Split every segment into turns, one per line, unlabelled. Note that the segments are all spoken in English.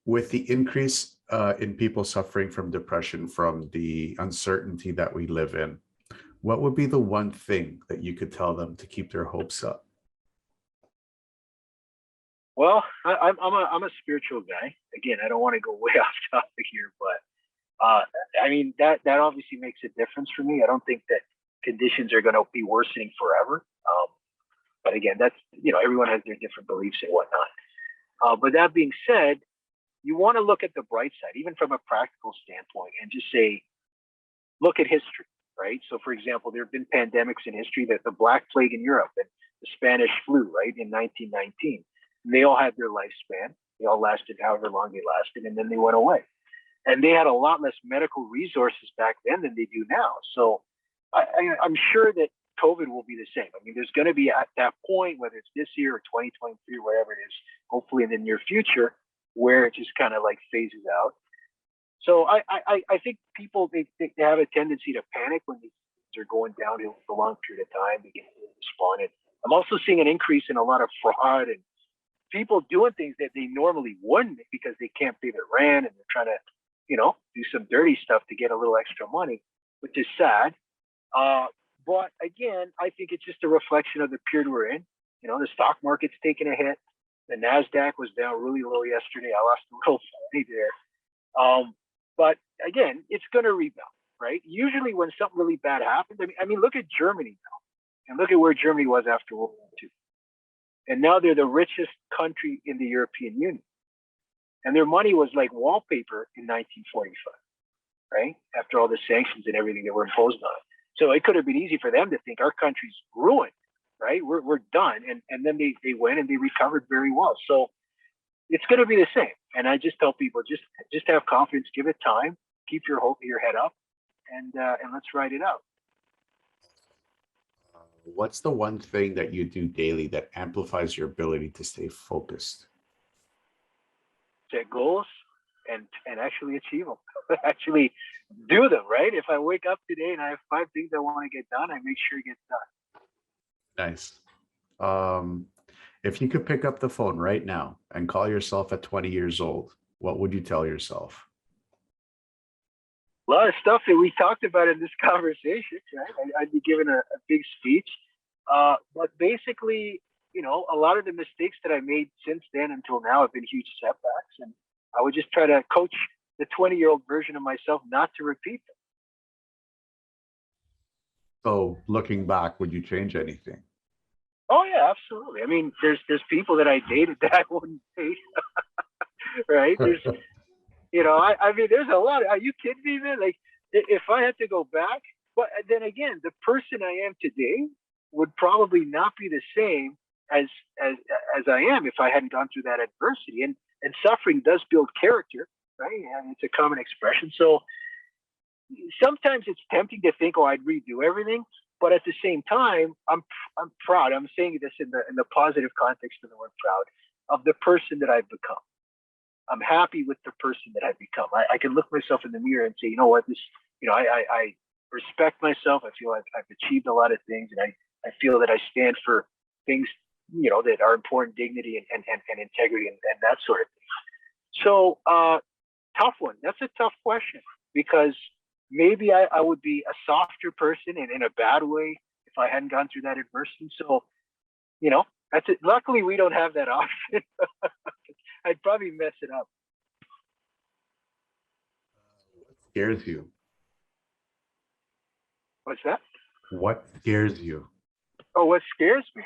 With the increase in people suffering from depression from the uncertainty that we live in, what would be the one thing that you could tell them to keep their hopes up?
Well, I'm a spiritual guy. Again, I don't want to go way off topic here, but I mean that obviously makes a difference for me. I don't think that conditions are going to be worsening forever. But again, that's everyone has their different beliefs and whatnot. But that being said, you want to look at the bright side, even from a practical standpoint, and just say, look at history, right? So, for example, there have been pandemics in history, that the Black Plague in Europe and the Spanish flu, right, in 1919. And they all had their lifespan. They all lasted however long they lasted, and then they went away. And they had a lot less medical resources back then than they do now. So I'm sure that COVID will be the same. I mean, there's going to be at that point, whether it's this year or 2023 or whatever it is, hopefully in the near future, where it just kind of like phases out. So I think people, they have a tendency to panic when these are going downhill for a long period of time. They get responded. I'm also seeing an increase in a lot of fraud and people doing things that they normally wouldn't because they can't pay their rent and they're trying to, do some dirty stuff to get a little extra money, which is sad. But again, I think it's just a reflection of the period we're in. The stock market's taking a hit. The NASDAQ was down really low yesterday. I lost a little money there. But again, it's going to rebound, right? Usually when something really bad happens, I mean, look at Germany now and look at where Germany was after World War II. And now they're the richest country in the European Union. And their money was like wallpaper in 1945, right? After all the sanctions and everything that were imposed on it. So it could have been easy for them to think our country's ruined, right? We're done. And then they went and they recovered very well. So it's going to be the same. And I just tell people, just have confidence, give it time, keep your head up, and let's ride it out.
What's the one thing that you do daily that amplifies your ability to stay focused?
Set goals and actually achieve them. Actually do them, right? If I wake up today and I have 5 things I want to get done, I make sure it gets done.
Nice. If you could pick up the phone right now and call yourself at 20 years old, what would you tell yourself?
A lot of stuff that we talked about in this conversation, right? I'd be giving a big speech. But basically, a lot of the mistakes that I made since then until now have been huge setbacks. And I would just try to coach the 20-year-old version of myself not to repeat them.
So looking back, would you change anything?
Oh yeah, absolutely. I mean, there's people that I dated that I wouldn't date, right? I mean, there's a lot. Are you kidding me, man? Like, if I had to go back, but then again, the person I am today would probably not be the same as I am if I hadn't gone through that adversity. And suffering does build character, right? And it's a common expression. So sometimes it's tempting to think, oh, I'd redo everything. But at the same time, I'm proud. I'm saying this in the positive context of the word proud of the person that I've become. I'm happy with the person that I've become. I can look myself in the mirror and say, you know what, I respect myself. I feel I've achieved a lot of things, and I feel that I stand for things, that are important, dignity and integrity and that sort of thing. So, tough one. That's a tough question because maybe I would be a softer person and in a bad way if I hadn't gone through that adversity. So, that's it. Luckily, we don't have that option. I'd probably mess it up.
What scares you?
What's that?
What scares you?
Oh, what scares me?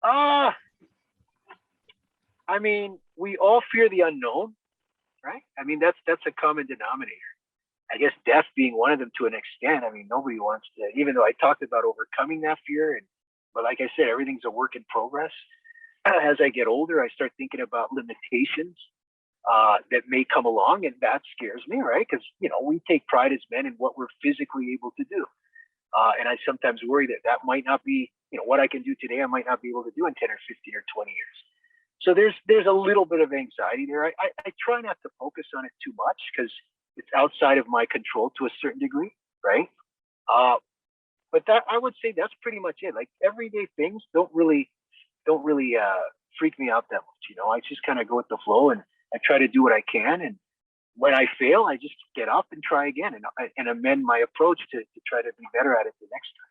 I mean, we all fear the unknown, right? I mean, that's a common denominator. I guess death being one of them to an extent. I mean, nobody wants to, even though I talked about overcoming that fear. But like I said, everything's a work in progress. As I get older, I start thinking about limitations that may come along, and that scares me, right? Because, we take pride as men in what we're physically able to do. And I sometimes worry that might not be, what I can do today, I might not be able to do in 10 or 15 or 20 years. So there's a little bit of anxiety there. I try not to focus on it too much because it's outside of my control to a certain degree, right? But that, I would say that's pretty much it. Like, everyday things don't really freak me out that much. I just kind of go with the flow, and I try to do what I can, and when I fail, I just get up and try again and amend my approach to try to be better at it the next time.